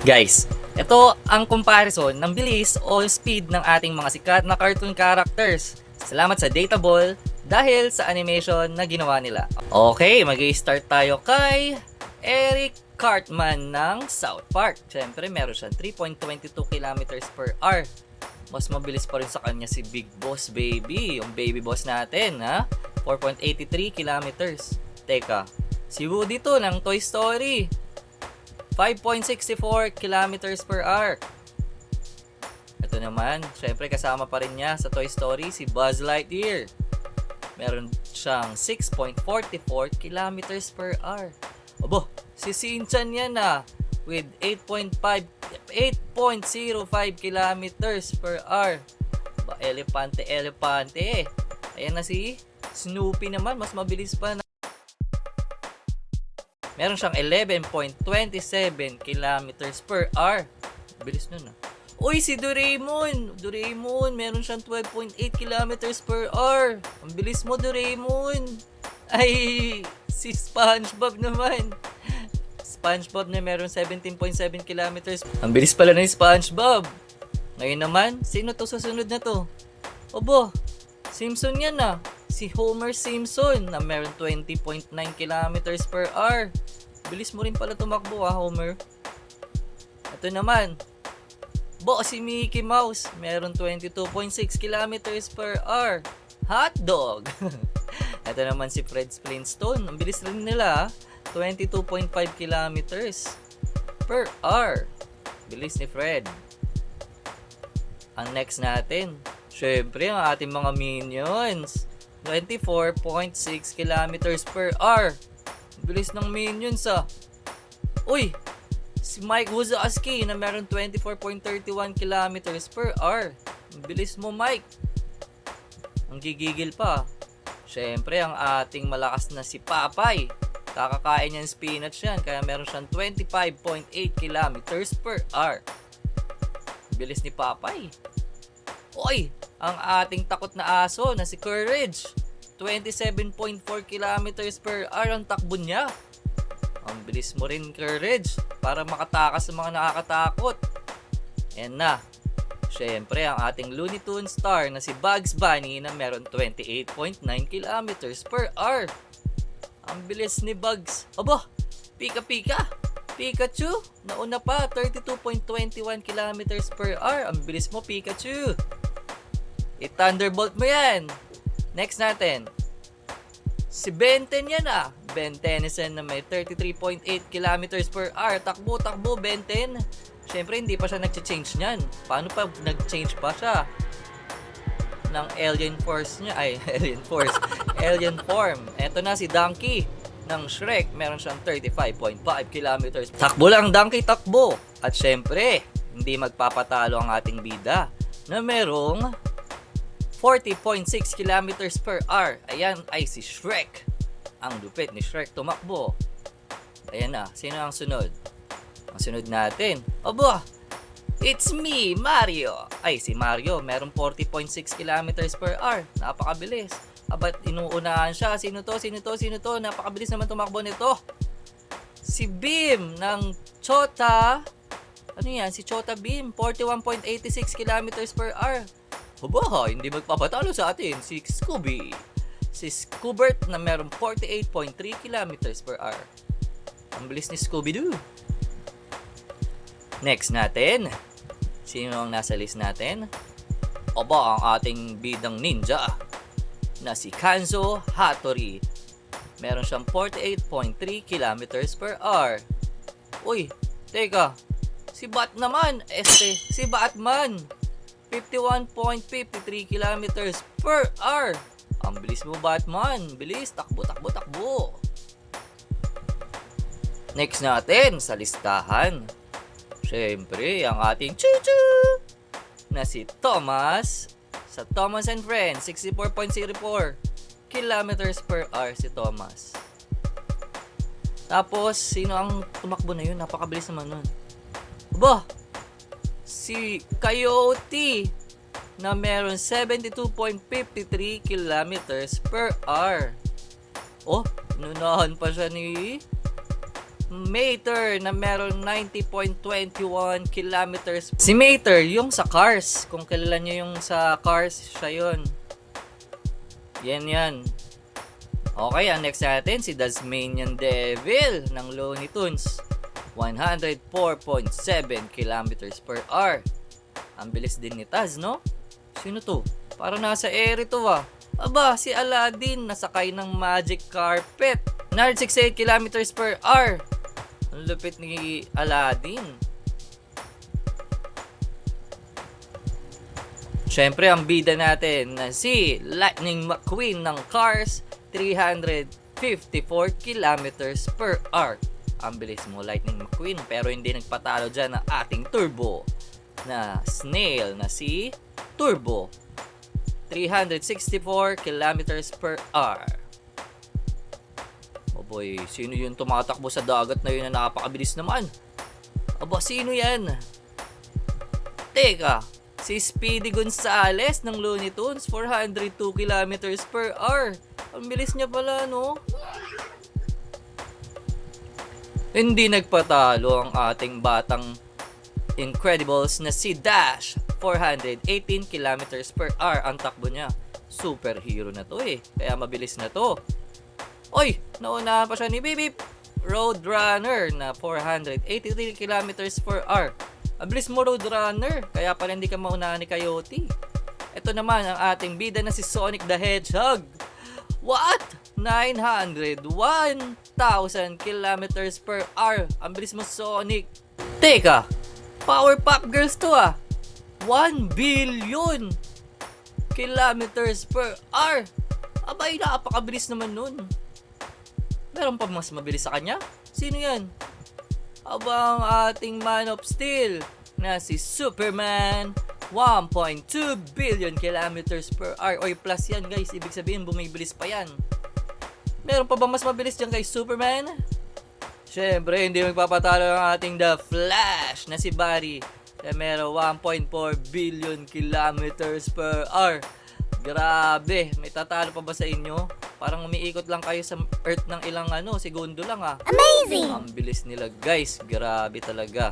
Guys, ito ang comparison ng bilis o speed ng ating mga sikat na cartoon characters. Salamat sa Databall dahil sa animation na ginawa nila. Okay, mag-i-start tayo kay Eric Cartman ng South Park. Siyempre, meron siyang 3.22 kilometers per hour. Mas mabilis pa rin sa kanya si Big Boss Baby, yung baby boss natin, ha? 4.83 kilometers. Teka, si Woody to ng Toy Story. 5.64 kilometers per hour. Ito naman, syempre kasama pa rin niya sa Toy Story si Buzz Lightyear. Meron siyang 6.44 kilometers per hour. Abo, si Shin-chan yan with 8.05 kilometers per hour. Ba, elepante. Ayan na si Snoopy naman, mas mabilis pa na. Meron siyang 11.27 kilometers per hour. Bilis nun Uy, si Doraemon, meron siyang 12.8 kilometers per hour. Ang bilis mo, Doraemon. Ay, si SpongeBob naman. SpongeBob na meron 17.7 kilometers. Ang bilis pala ng SpongeBob. Ngayon naman, sino to sa sunod na to? Obo, Simpson yan Si Homer Simpson na meron 20.9 kilometers per hour. Bilis mo rin pala tumakbo Homer. Ito naman, si Mickey Mouse, meron 22.6 kilometers per hour. Hotdog! Ito naman si Fred Flintstone, ang bilis rin nila 22.5 kilometers per hour. Bilis ni Fred. Ang next natin, syempre ang ating mga minions. 24.6 kilometers per hour. Bilis ng minions Uy, si Mike Wazowski na meron 24.31 kilometers per hour. Bilis mo, Mike. Ang gigigil pa. Syempre, ang ating malakas na si Papay. Kakakain niya ng spinach yan, kaya meron siyang 25.8 kilometers per hour. Bilis ni Papay. Uy, ang ating takot na aso na si Courage. 27.4 kilometers per hour ang takbo niya. Ang bilis mo rin, Courage, para makatakas sa mga nakakatakot. Ayan na. Syempre, ang ating Looney Tunes star na si Bugs Bunny na meron 28.9 kilometers per hour. Ang bilis ni Bugs. Aba, pika-pika. Pikachu, nauna pa, 32.21 kilometers per hour. Ang bilis mo, Pikachu. I-thunderbolt mo yan. Next natin, si Ben 10 yan Ben Tennyson na may 33.8 kilometers per hour. Takbo, Ben 10. Siyempre, hindi pa siya nag-change niyan. Paano pa nag-change pa siya? Ng alien force niya. Alien form. Eto na si Donkey ng Shrek. Meron siyang 35.5 kilometers. Takbo lang, Donkey, takbo. At syempre, hindi magpapatalo ang ating bida na merong 40.6 kilometers per hour. Ayan ay si Shrek. Ang lupit ni Shrek tumakbo. Ayan sino ang sunod? Ang sunod natin, it's me, Mario. Ay, si Mario, meron 40.6 kilometers per hour. Napakabilis. Abat inuunahan siya. Sino to? Napakabilis naman tumakbo nito. Si Beam ng Chota. Ano yan? Si Chota Beam, 41.86 kilometers per hour. Hindi magpapatalo sa atin si Scooby. Si Scoobert na meron 48.3 kilometers per hour. Ang bilis ni Scooby-Doo. Next natin, sino ang nasa list natin? Ang ating bidang ninja na si Kanzo Hattori. Meron siyang 48.3 kilometers per hour. Uy, teka, si Batman, si Batman, 51.53 kilometers per hour. Ang bilis mo, Batman. Bilis, takbo. Next natin sa listahan, syempre, ang ating chuchu na si Thomas sa Thomas and Friends, 64.04 kilometers per hour si Thomas. Tapos, sino ang tumakbo na yun? Napakabilis naman nun. Si Coyote na meron 72.53 kilometers per hour. Inunahan pa siya Mater na meron 90.21 kilometers. Si Mater, yung sa Cars. Kung kilala nyo yung sa Cars, siya yun. Yan. Okay, ang next natin, si Tasmanian Devil ng Looney Tunes. 104.7 kilometers per hour. Ang bilis din ni Taz, no? Sino to? Para nasa air ito ah. Aba, si Aladdin, nasakay ng magic carpet. 168 kilometers per hour. Ang lupit ni Aladdin. Siyempre, ang bida natin na si Lightning McQueen ng Cars, 354 kilometers per hour. Ang bilis mo, Lightning McQueen. Pero hindi nagpatalo dyan ang ating turbo na snail na si Turbo. 364 kilometers per hour. Oh boy, sino yung tumatakbo sa dagat na yun na napakabilis naman? Aba, sino yan? Teka, si Speedy Gonzales ng Looney Tunes, 402 kilometers per hour. Ang bilis niya pala, no? Hindi nagpatalo ang ating batang Incredibles na si Dash. 418 kilometers per hour ang takbo niya. Superhero na to eh. Kaya mabilis na to. Oy, nauna pa siya ni Beep Beep. Roadrunner na 483 kilometers per hour. Ang bilis mo, Roadrunner. Kaya pala hindi ka maunahan ni Coyote. Ito naman ang ating bida na si Sonic the Hedgehog. What? 901,000 kilometers per hour. Ang bilis mo, Sonic. Teka, Powerpuff Girls to ah. 1 billion kilometers per hour. Abay, napakabilis naman nun. Meron pa mas mabilis sa kanya? Sino yan? Aba, ang ating Man of Steel na si Superman. 1.2 billion kilometers per hour. Oy, plus yan guys. Ibig sabihin, bumibilis pa yan. Meron pa ba mas mabilis dyan kay Superman? Siyempre, hindi magpapatalo ang ating The Flash na si Barry. Na meron 1.4 billion kilometers per hour. Grabe, may tatalo pa ba sa inyo? Parang umiikot lang kayo sa Earth ng ilang segundo lang ah. Amazing! Ang bilis nila guys, grabe talaga.